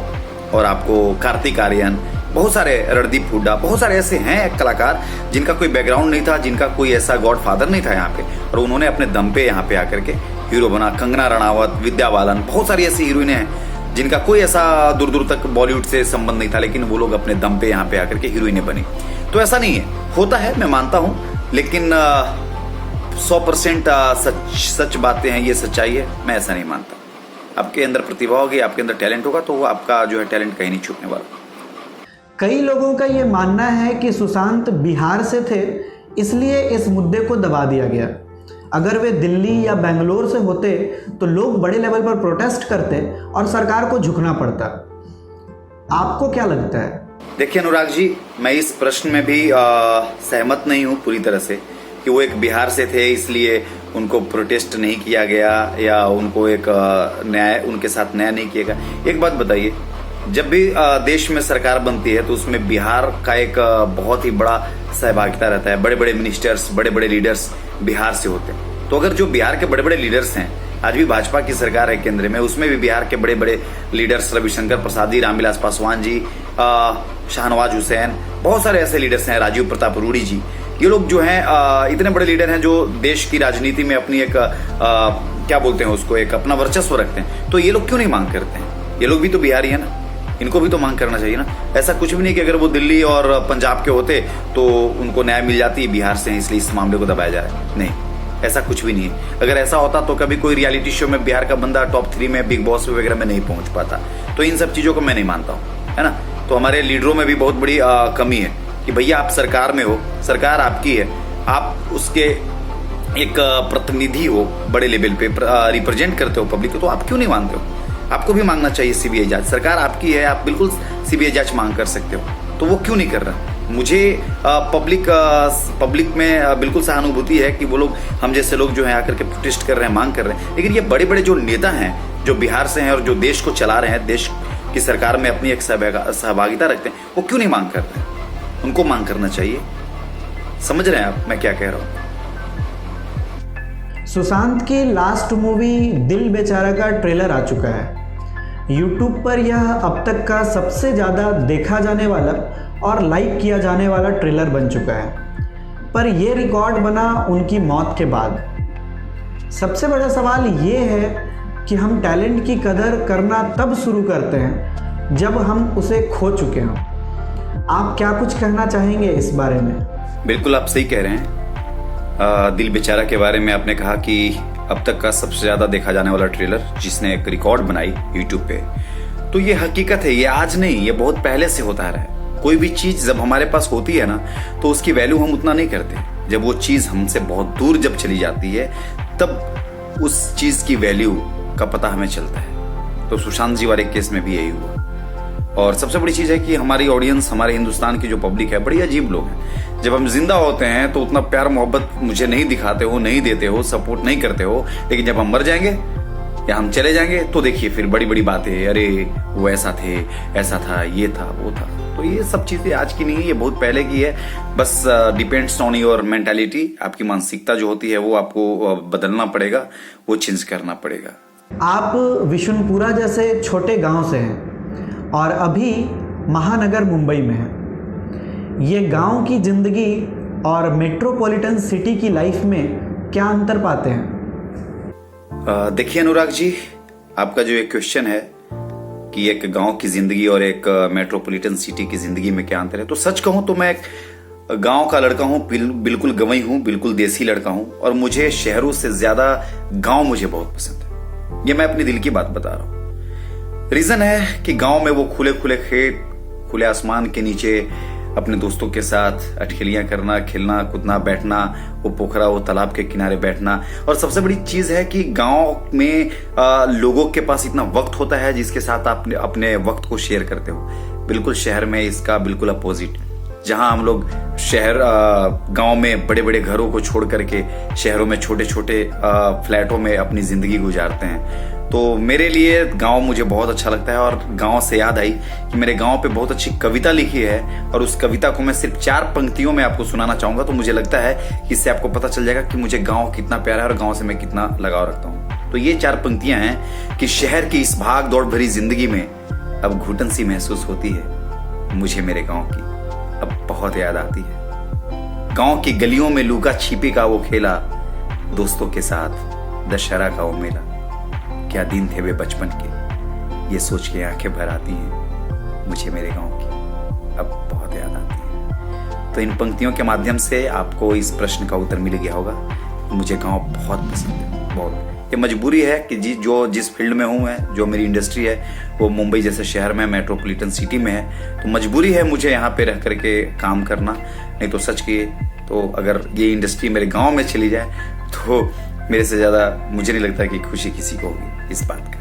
और आपको कार्तिक आर्यन, बहुत सारे, रणदीप हुड्डा, बहुत सारे ऐसे हैं कलाकार जिनका कोई बैकग्राउंड नहीं था, जिनका कोई ऐसा गॉडफादर नहीं था यहाँ पे, और उन्होंने अपने दम पे यहाँ पे आकर के हीरो बना। कंगना रनावत, विद्या बालन, बहुत सारी ऐसी हीरोइनें हैं जिनका कोई ऐसा दूर दूर तक बॉलीवुड से संबंध नहीं था, लेकिन वो लोग अपने दम पे यहाँ पे आकर के हीरोइनें बनी। तो ऐसा नहीं है, होता है, मैं मानता हूँ, लेकिन 100% सच बातें हैं, ये सच्चाई है, मैं ऐसा नहीं मानता। आपके अंदर प्रतिभा होगी, आपके अंदर टैलेंट होगा, तो वो आपका जो है टैलेंट कहीं नहीं छूटने वाला। कई लोगों का ये मानना है कि सुशांत बिहार से थे, इसलिए इस मुद्दे को दबा दिया गया। अगर वे दिल्ली या बेंगलोर से होते तो लोग बड़े लेवल पर प्रोटेस्ट करते और सरकार को झुकना पड़ता। आपको क्या लगता है? देखिए अनुराग जी, मैं इस प्रश्न में भी सहमत नहीं हूँ पूरी तरह से कि वो एक बिहार से थे इसलिए उनको प्रोटेस्ट नहीं किया गया या उनको एक न्याय, उनके साथ न्याय नहीं किया गया। एक बात बताइए, जब भी देश में सरकार बनती है तो उसमें बिहार का एक बहुत ही बड़ा सहभागिता रहता है। बड़े बड़े मिनिस्टर्स, बड़े बड़े लीडर्स बिहार से होते हैं। तो अगर जो बिहार के बड़े बड़े लीडर्स हैं, आज भी भाजपा की सरकार है केंद्र में, उसमें भी बिहार के बड़े बड़े लीडर्स, रविशंकर प्रसाद जी, रामविलास पासवान जी, शाहनवाज हुसैन, बहुत सारे ऐसे लीडर्स हैं, राजीव प्रताप रूडी जी, ये लोग जो हैं इतने बड़े लीडर हैं जो देश की राजनीति में अपनी एक क्या बोलते हैं उसको, एक अपना वर्चस्व रखते हैं। तो ये लोग क्यों नहीं मांग करते हैं? ये लोग भी तो बिहारी है ना, इनको भी तो मांग करना चाहिए ना। ऐसा कुछ भी नहीं कि अगर वो दिल्ली और पंजाब के होते तो उनको न्याय मिल जाती, बिहार से हैं इसलिए इस मामले को दबाया जा रहा है। नहीं, ऐसा कुछ भी नहीं है। अगर ऐसा होता तो कभी कोई रियलिटी शो में बिहार का बंदा टॉप 3 में, बिग बॉस वगैरह में नहीं पहुंच पाता। तो इन सब चीजों को मैं नहीं मानता हूँ, है ना। तो हमारे लीडरों में भी बहुत बड़ी कमी है कि भैया आप सरकार में हो, सरकार आपकी है, आप उसके एक प्रतिनिधि हो, बड़े लेवल पे रिप्रेजेंट करते हो पब्लिक को, तो आप क्यों नहीं मानते हो? आपको भी मांगना चाहिए सीबीआई जांच। सरकार आपकी है, आप बिल्कुल सीबीआई जांच मांग कर सकते हो, तो वो क्यों नहीं कर रहा? मुझे पब्लिक में बिल्कुल सहानुभूति है कि वो लोग, हम जैसे लोग जो हैं आकर के प्रोटेस्ट कर रहे हैं, मांग कर रहे हैं, लेकिन ये बड़े बड़े जो नेता हैं जो बिहार से हैं और जो देश को चला रहे हैं, देश की सरकार में अपनी एक सहभागिता रखते हैं, वो क्यों नहीं मांग कर रहे हैं? उनको मांग करना चाहिए। समझ रहे हैं आप मैं क्या कह रहा हूँ? सुशांत की लास्ट मूवी दिल बेचारा का ट्रेलर आ चुका है। YouTube पर यह अब तक का सबसे ज़्यादा देखा जाने वाला और लाइक किया जाने वाला ट्रेलर बन चुका है, पर यह रिकॉर्ड बना उनकी मौत के बाद। सबसे बड़ा सवाल ये है कि हम टैलेंट की कदर करना तब शुरू करते हैं जब हम उसे खो चुके हों। आप क्या कुछ कहना चाहेंगे इस बारे में? बिल्कुल आप सही कह रहे हैं। दिल बेचारा के बारे में आपने कहा कि अब तक का सबसे ज्यादा देखा जाने वाला ट्रेलर जिसने एक रिकॉर्ड बनाई YouTube पे, तो ये हकीकत है, ये आज नहीं, ये बहुत पहले से होता रहा है। कोई भी चीज जब हमारे पास होती है ना तो उसकी वैल्यू हम उतना नहीं करते। जब वो चीज हमसे बहुत दूर जब चली जाती है तब उस चीज की वैल्यू का पता हमें चलता है। तो सुशांत जी वाले केस में भी यही हुआ। और सबसे बड़ी चीज है कि हमारी ऑडियंस, हमारे हिंदुस्तान की जो पब्लिक है, बड़ी अजीब लोग हैं। जब हम जिंदा होते हैं तो उतना प्यार मोहब्बत मुझे नहीं दिखाते हो, नहीं देते हो, सपोर्ट नहीं करते हो, लेकिन जब हम मर जाएंगे या हम चले जाएंगे तो देखिए फिर बड़ी बड़ी बातें, अरे वो ऐसा थे, ऐसा था, ये था, वो था। तो ये सब चीजें आज की नहीं है, ये बहुत पहले की है। बस डिपेंड्स ऑन योर मेंटालिटी। आपकी मानसिकता जो होती है वो आपको बदलना पड़ेगा, वो चेंज करना पड़ेगा। आप विशुनपुरा जैसे छोटे गांव से हैं और अभी महानगर मुंबई में हैं। ये गांव की जिंदगी और मेट्रोपॉलिटन सिटी की लाइफ में क्या अंतर पाते हैं? देखिए अनुराग जी, आपका जो एक क्वेश्चन है कि एक गांव की जिंदगी और एक मेट्रोपॉलिटन सिटी की जिंदगी में क्या अंतर है, तो सच कहूं तो मैं एक गांव का लड़का हूं, बिल्कुल गंवई हूं, बिल्कुल देसी लड़का हूं, और मुझे शहरों से ज्यादा गांव मुझे बहुत पसंद है। ये मैं अपनी दिल की बात बता रहा हूं। रीजन है कि गांव में वो खुले खुले खेत, खुले आसमान के नीचे अपने दोस्तों के साथ अठखेलियां करना, खेलना, कूदना, बैठना, वो पोखरा, वो तालाब के किनारे बैठना। और सबसे बड़ी चीज है कि गांव में लोगों के पास इतना वक्त होता है जिसके साथ आप अपने वक्त को शेयर करते हो। बिल्कुल शहर में इसका बिल्कुल अपोजिट, जहां हम लोग गांव में बड़े बड़े घरों को छोड़ करके शहरों में छोटे छोटे फ्लैटों में अपनी जिंदगी गुजारते हैं। तो मेरे लिए गांव मुझे बहुत अच्छा लगता है। और गांव से याद आई कि मेरे गांव पे बहुत अच्छी कविता लिखी है और उस कविता को मैं सिर्फ 4 पंक्तियों में आपको सुनाना चाहूंगा। तो मुझे लगता है कि इससे आपको पता चल जाएगा कि मुझे गांव कितना प्यारा है और गांव से मैं कितना लगाव रखता हूँ। तो ये 4 पंक्तियां हैं कि शहर की इस भाग दौड़ भरी जिंदगी में अब घुटन सी महसूस होती है। मुझे मेरे गाँव की अब बहुत याद आती है। गाँव की गलियों में लुका छिपी का वो खेला, दोस्तों के साथ दशहरा का वो मेला। क्या दिन थे वे बचपन के, ये सोच के आंखें भर आती हैं। मुझे मेरे गांव की अब बहुत याद आती है। तो इन पंक्तियों के माध्यम से आपको इस प्रश्न का उत्तर मिल गया होगा। मुझे गांव बहुत पसंद है, बहुत। ये मजबूरी है कि जिस फील्ड में हूँ मैं, जो मेरी इंडस्ट्री है वो मुंबई जैसे शहर में, मेट्रोपॉलिटन सिटी में है। तो मजबूरी है मुझे यहाँ पे रह करके काम करना। नहीं तो सच की तो अगर ये इंडस्ट्री मेरे गाँव में चली जाए तो मेरे से ज़्यादा मुझे नहीं लगता कि खुशी किसी को होगी इस बात का।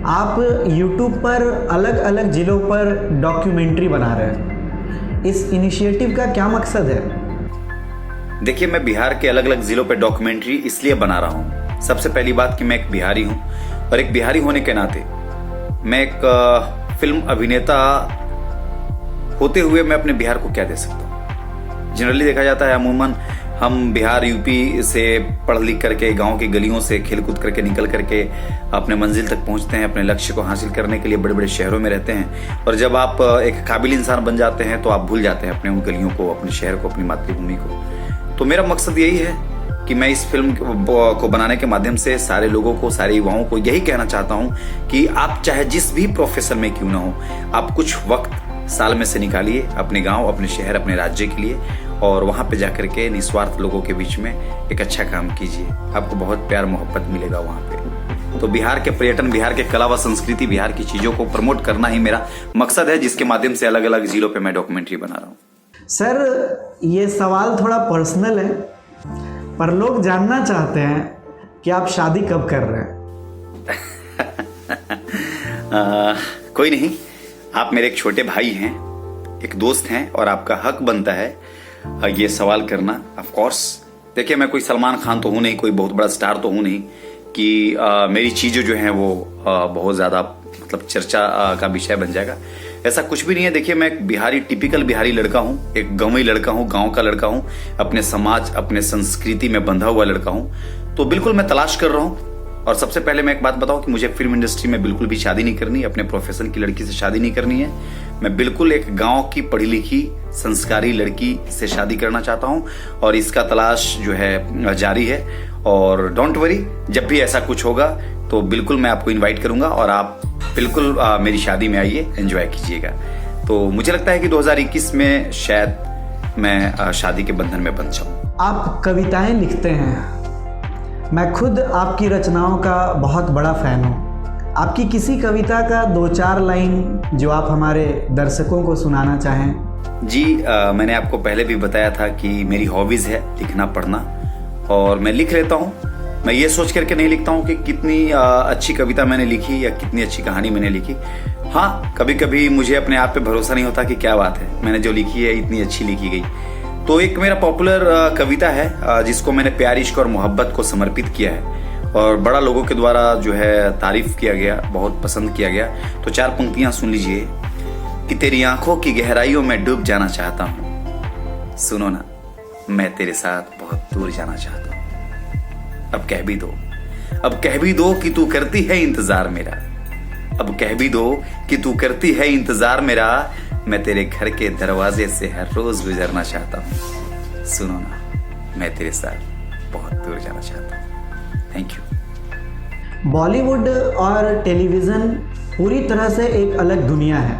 आप YouTube पर अलग अलग जिलों पर डॉक्यूमेंट्री बना रहे हैं, इस इनिशिएटिव का क्या मकसद है? देखिए, मैं बिहार के अलग अलग जिलों पर डॉक्यूमेंट्री इसलिए बना रहा हूँ। सबसे पहली बात कि मैं एक बिहारी हूँ और एक बिहारी होने के नाते मैं एक फिल्म अभिनेता होते हुए मैं अपने बिहार को क्या दे सकता हूँ। जनरली देखा जाता है अमूमन हम बिहार यूपी से पढ़ लिख करके गांव की गलियों से खेल कूद करके निकल करके अपने मंजिल तक पहुंचते हैं, अपने लक्ष्य को हासिल करने के लिए बड़े बड़े शहरों में रहते हैं। और जब आप एक काबिल इंसान बन जाते हैं तो आप भूल जाते हैं अपने उन गलियों को, अपने शहर को, अपनी मातृभूमि को। तो मेरा मकसद यही है कि मैं इस फिल्म को बनाने के माध्यम से सारे लोगों को, सारे युवाओं को यही कहना चाहता हूँ कि आप चाहे जिस भी प्रोफेशन में क्यों ना हो, आप कुछ वक्त साल में से निकालिए अपने गांव, अपने शहर, अपने राज्य के लिए और वहां पे जाकर के निस्वार्थ लोगों के बीच में एक अच्छा काम कीजिए। आपको बहुत प्यार मोहब्बत मिलेगा वहां पे। तो बिहार के पर्यटन, बिहार के कला व संस्कृति, बिहार की चीजों को प्रमोट करना ही मेरा मकसद है, जिसके माध्यम से अलग अलग जिलों पे मैं डॉक्यूमेंट्री बना रहा हूँ। सर, ये सवाल थोड़ा पर्सनल है पर लोग जानना चाहते हैं कि आप शादी कब कर रहे हैं? कोई नहीं, आप मेरे एक छोटे भाई हैं, एक दोस्त हैं और आपका हक बनता है ये सवाल करना। ऑफ कोर्स देखिए, मैं कोई सलमान खान तो हूं नहीं, कोई बहुत बड़ा स्टार तो हूं नहीं कि मेरी चीजें जो हैं वो बहुत ज्यादा मतलब चर्चा का विषय बन जाएगा। ऐसा कुछ भी नहीं है। देखिए, मैं एक बिहारी, टिपिकल बिहारी लड़का हूं, एक गांवी लड़का हूं, गांव का लड़का हूं, अपने समाज, अपने संस्कृति में बंधा हुआ लड़का हूं। तो बिल्कुल मैं तलाश कर रहा हूं। और सबसे पहले मैं एक बात बताऊं कि मुझे फिल्म इंडस्ट्री में बिल्कुल भी शादी नहीं करनी, अपने प्रोफेशन की लड़की से शादी नहीं करनी है। मैं बिल्कुल एक गांव की पढ़ी लिखी संस्कारी लड़की से शादी करना चाहता हूं और इसका तलाश जो है जारी है। और डोंट वरी, जब भी ऐसा कुछ होगा तो बिल्कुल मैं आपको इनवाइट करूंगा और आप बिल्कुल मेरी शादी में आइए, एंजॉय कीजिएगा। तो मुझे लगता है कि 2021 में शायद मैं शादी के बंधन में बंध जाऊं। आप कविताएं लिखते हैं, मैं खुद आपकी रचनाओं का बहुत बड़ा फैन हूँ। आपकी किसी कविता का 2-4 लाइन जो आप हमारे दर्शकों को सुनाना चाहें? जी, मैंने आपको पहले भी बताया था कि मेरी हॉबीज है लिखना पढ़ना और मैं लिख लेता हूँ। मैं ये सोच करके नहीं लिखता हूँ कि कितनी अच्छी कविता मैंने लिखी या कितनी अच्छी कहानी मैंने लिखी। हाँ, कभी कभी मुझे अपने आप पे भरोसा नहीं होता कि क्या बात है, मैंने जो लिखी है इतनी अच्छी लिखी गई। तो एक मेरा पॉपुलर कविता है जिसको मैंने प्यार, इश्क और मोहब्बत को समर्पित किया है और बड़ा लोगों के द्वारा जो है तारीफ किया गया, बहुत पसंद किया गया। तो 4 पंक्तियां सुन लीजिए कि तेरी आंखों की गहराइयों में डूब जाना चाहता हूँ, सुनो ना मैं तेरे साथ बहुत दूर जाना चाहता हूँ। अब कह भी दो, अब कह भी दो कि तू करती है इंतजार मेरा, अब कह भी दो कि तू करती है इंतजार मेरा, मैं तेरे घर के दरवाजे से हर रोज गुजरना चाहता हूँ, सुनो ना मैं तेरे साथ बहुत दूर जाना चाहता हूँ। Thank you. बॉलीवुड और टेलीविज़न पूरी तरह से एक अलग दुनिया है।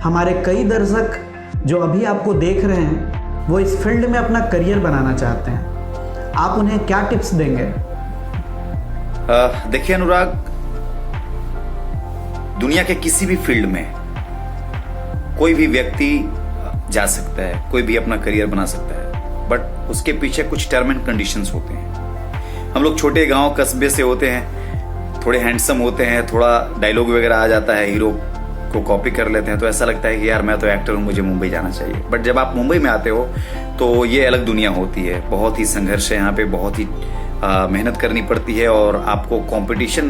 हमारे कई दर्शक जो अभी आपको देख रहे हैं वो इस फील्ड में अपना करियर बनाना चाहते हैं, आप उन्हें क्या टिप्स देंगे? देखिए अनुराग, दुनिया के किसी भी फील्ड में कोई भी व्यक्ति जा सकता है, कोई भी अपना करियर बना सकता है, बट उसके पीछे कुछ टर्म एंड कंडीशंस होते हैं। हम लोग छोटे गांव कस्बे से होते हैं, थोड़े हैंडसम होते हैं, थोड़ा डायलॉग वगैरह आ जाता है, हीरो को कॉपी कर लेते हैं, तो ऐसा लगता है कि यार मैं तो एक्टर हूँ, मुझे मुंबई जाना चाहिए। बट जब आप मुंबई में आते हो तो ये अलग दुनिया होती है, बहुत ही संघर्ष है यहाँ पे, बहुत ही मेहनत करनी पड़ती है और आपको कंपटीशन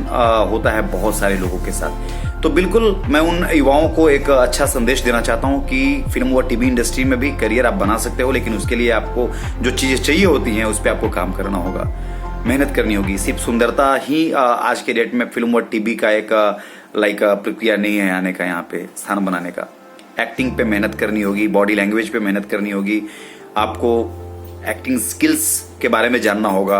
होता है बहुत सारे लोगों के साथ। तो बिल्कुल मैं उन युवाओं को एक अच्छा संदेश देना चाहता हूं कि फिल्म व टीवी इंडस्ट्री में भी करियर आप बना सकते हो, लेकिन उसके लिए आपको जो चीज़ें चाहिए होती हैं उस पर आपको काम करना होगा, मेहनत करनी होगी। सिर्फ सुंदरता ही आज के डेट में फिल्म व टीवी का एक प्रक्रिया नहीं है आने का, यहाँ पे स्थान बनाने का। एक्टिंग पे मेहनत करनी होगी, बॉडी लैंग्वेज पे मेहनत करनी होगी, आपको एक्टिंग स्किल्स के बारे में जानना होगा।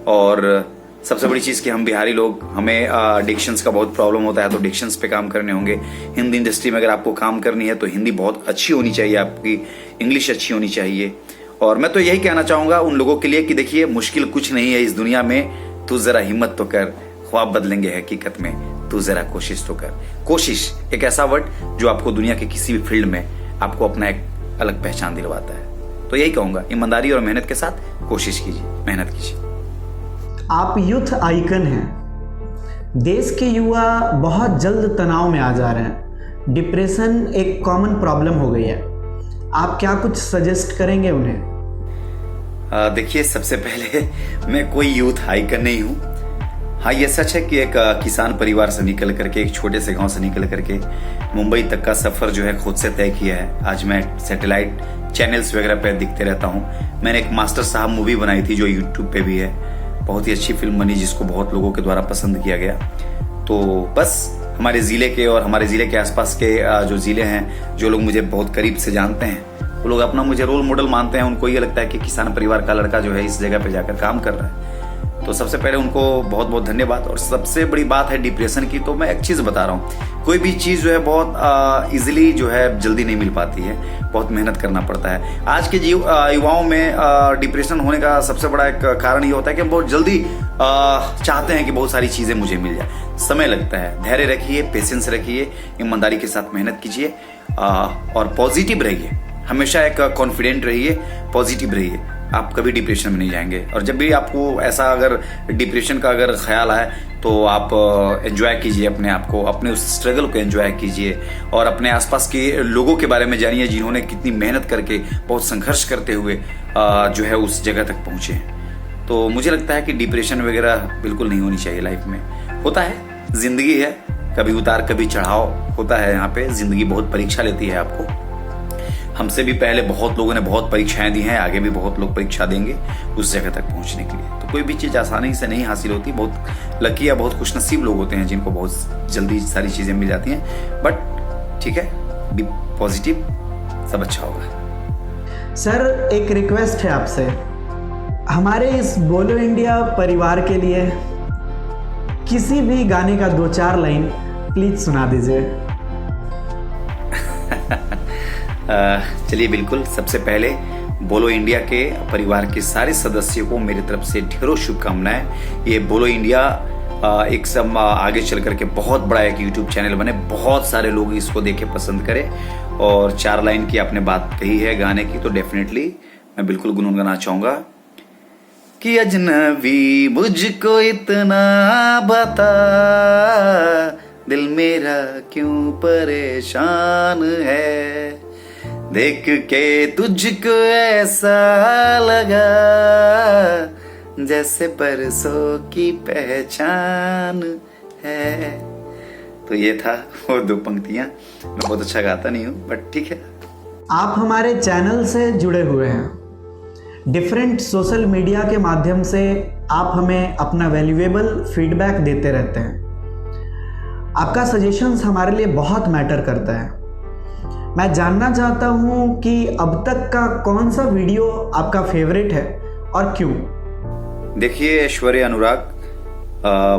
और सबसे बड़ी चीज़ कि हम बिहारी लोग, हमें डिक्शंस का बहुत प्रॉब्लम होता है, तो डिक्शंस पे काम करने होंगे। हिंदी इंडस्ट्री में अगर आपको काम करनी है तो हिंदी बहुत अच्छी होनी चाहिए, आपकी इंग्लिश अच्छी होनी चाहिए। और मैं तो यही कहना चाहूँगा उन लोगों के लिए कि देखिए, मुश्किल कुछ नहीं है इस दुनिया में, तू ज़रा हिम्मत तो कर, ख्वाब बदलेंगे हकीकत में, तू ज़रा कोशिश तो कर। कोशिश एक ऐसा वर्ड जो आपको दुनिया के किसी भी फील्ड में आपको अपना एक अलग पहचान दिलवाता है। तो यही कहूँगा, ईमानदारी और मेहनत के साथ कोशिश कीजिए, मेहनत कीजिए। आप यूथ आइकन हैं। देश के युवा बहुत जल्द तनाव में आ जा रहे हैं। डिप्रेशन एक कॉमन प्रॉब्लम हो गई है। आप क्या कुछ सजेस्ट करेंगे उन्हें? देखिए, सबसे पहले मैं कोई यूथ आइकन नहीं हूँ। हाँ, ये सच है कि एक किसान परिवार से निकल करके, एक छोटे से गांव से निकल करके मुंबई तक का सफर जो है खुद से तय किया है। आज मैं सैटेलाइट चैनल्स वगैरह पे दिखते रहता हूँ। मैंने एक मास्टर साहब मूवी बनाई थी जो यूट्यूब पे भी है, बहुत ही अच्छी फिल्म बनी जिसको बहुत लोगों के द्वारा पसंद किया गया। तो बस हमारे ज़िले के और हमारे ज़िले के आसपास के जो ज़िले हैं, जो लोग मुझे बहुत करीब से जानते हैं, वो लोग अपना मुझे रोल मॉडल मानते हैं। उनको ये लगता है कि किसान परिवार का लड़का जो है इस जगह पे जाकर काम कर रहा है। तो सबसे पहले उनको बहुत बहुत धन्यवाद। और सबसे बड़ी बात है डिप्रेशन की, तो मैं एक चीज़ बता रहा हूँ, कोई भी चीज़ जो है बहुत इजीली जो है जल्दी नहीं मिल पाती है, बहुत मेहनत करना पड़ता है। आज के युवाओं में डिप्रेशन होने का सबसे बड़ा एक कारण ये होता है कि हम बहुत जल्दी चाहते हैं कि बहुत सारी चीज़ें मुझे मिल जाए। समय लगता है, धैर्य रखिए, पेशेंस रखिए, ईमानदारी के साथ मेहनत कीजिए और पॉजिटिव रहिए। हमेशा एक कॉन्फिडेंट रहिए, पॉजिटिव रहिए, आप कभी डिप्रेशन में नहीं जाएंगे। और जब भी आपको ऐसा अगर डिप्रेशन का अगर ख्याल आए तो आप एंजॉय कीजिए अपने आप को, अपने उस स्ट्रगल को एंजॉय कीजिए और अपने आसपास के लोगों के बारे में जानिए जिन्होंने कितनी मेहनत करके, बहुत संघर्ष करते हुए जो है उस जगह तक पहुंचे हैं। तो मुझे लगता है कि डिप्रेशन वगैरह बिल्कुल नहीं होनी चाहिए लाइफ में। होता है, जिंदगी है, कभी उतार कभी चढ़ाव होता है। यहाँ पे जिंदगी बहुत परीक्षा लेती है आपको। हमसे भी पहले बहुत लोगों ने बहुत परीक्षाएं दी हैं, आगे भी बहुत लोग परीक्षा देंगे उस जगह तक पहुंचने के लिए। तो कोई भी चीज़ आसानी से नहीं हासिल होती। बहुत लकी या बहुत खुशनसीब लोग होते हैं जिनको बहुत जल्दी सारी चीज़ें मिल जाती हैं। बट ठीक है, बी पॉजिटिव, सब अच्छा होगा। सर, एक रिक्वेस्ट है आपसे, हमारे इस बोलो इंडिया परिवार के लिए किसी भी गाने का 2-4 लाइन प्लीज सुना दीजिए। चलिए, बिल्कुल। सबसे पहले बोलो इंडिया के परिवार के सारे सदस्यों को मेरी तरफ से ढेरों शुभकामनाएं। ये बोलो इंडिया एक सब आगे चल करके बहुत बड़ा एक यूट्यूब चैनल बने, बहुत सारे लोग इसको देखे पसंद करें। और 4 लाइन की आपने बात कही है गाने की, तो डेफिनेटली मैं बिल्कुल गुनगुनाना चाहूंगा कि अजनबी मुझको इतना बता, दिल मेरा क्यों परेशान है, देख के तुझको ऐसा लगा जैसे परसों की पहचान है। तो ये था वो 2 पंक्तियां। मैं बहुत अच्छा गाता नहीं हूँ, बट ठीक है। आप हमारे चैनल से जुड़े हुए हैं, डिफरेंट सोशल मीडिया के माध्यम से आप हमें अपना वैल्यूएबल फीडबैक देते रहते हैं। आपका सजेशंस हमारे लिए बहुत मैटर करता है। मैं जानना चाहता हूं कि अब तक का कौन सा वीडियो आपका फेवरेट है और क्यों? देखिए ऐश्वर्य, अनुराग,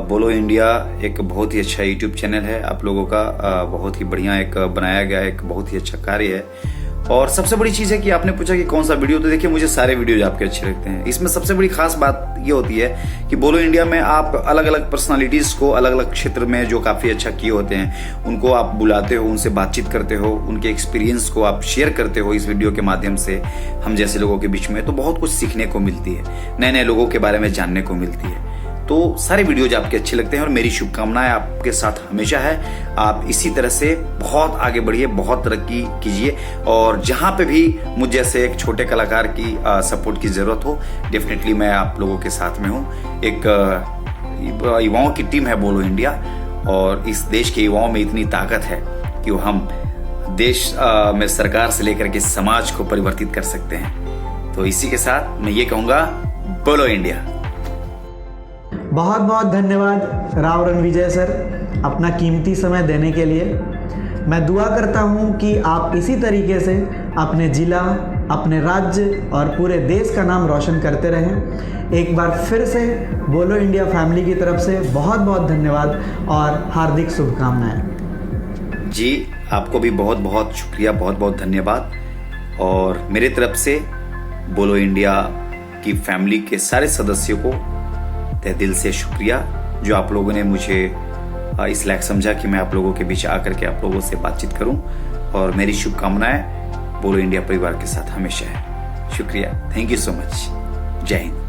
बोलो इंडिया एक बहुत ही अच्छा यूट्यूब चैनल है आप लोगों का, बहुत ही बढ़िया एक बनाया गया एक बहुत ही अच्छा कार्य है। और सबसे बड़ी चीज़ है कि आपने पूछा कि कौन सा वीडियो, तो देखिए मुझे सारे वीडियोज आपके अच्छे लगते हैं। इसमें सबसे बड़ी खास बात ये होती है कि बोलो इंडिया में आप अलग अलग पर्सनालिटीज़ को अलग अलग क्षेत्र में जो काफ़ी अच्छा किए होते हैं उनको आप बुलाते हो, उनसे बातचीत करते हो, उनके एक्सपीरियंस को आप शेयर करते हो इस वीडियो के माध्यम से हम जैसे लोगों के बीच में। तो बहुत कुछ सीखने को मिलती है, नए नए लोगों के बारे में जानने को मिलती है। तो सारे वीडियोज आपके अच्छे लगते हैं और मेरी शुभकामनाएं आपके साथ हमेशा है। आप इसी तरह से बहुत आगे बढ़िए, बहुत तरक्की कीजिए और जहां पे भी मुझ जैसे एक छोटे कलाकार की सपोर्ट की जरूरत हो, डेफिनेटली मैं आप लोगों के साथ में हूँ। एक युवाओं की टीम है बोलो इंडिया और इस देश के युवाओं में इतनी ताकत है कि वो हम देश में सरकार से लेकर के समाज को परिवर्तित कर सकते हैं। तो इसी के साथ मैं ये कहूंगा, बोलो इंडिया। बहुत बहुत धन्यवाद राव रणविजय सर, अपना कीमती समय देने के लिए। मैं दुआ करता हूं कि आप इसी तरीके से अपने जिला, अपने राज्य और पूरे देश का नाम रोशन करते रहें। एक बार फिर से बोलो इंडिया फैमिली की तरफ से बहुत बहुत धन्यवाद और हार्दिक शुभकामनाएं। जी, आपको भी बहुत बहुत शुक्रिया, बहुत बहुत धन्यवाद। और मेरे तरफ से बोलो इंडिया की फैमिली के सारे सदस्यों को तहे दिल से शुक्रिया, जो आप लोगों ने मुझे इस लायक समझा कि मैं आप लोगों के बीच आकर के आप लोगों से बातचीत करूं। और मेरी शुभकामनाएं बोलो इंडिया परिवार के साथ हमेशा है। शुक्रिया, थैंक यू सो मच। जय हिंद।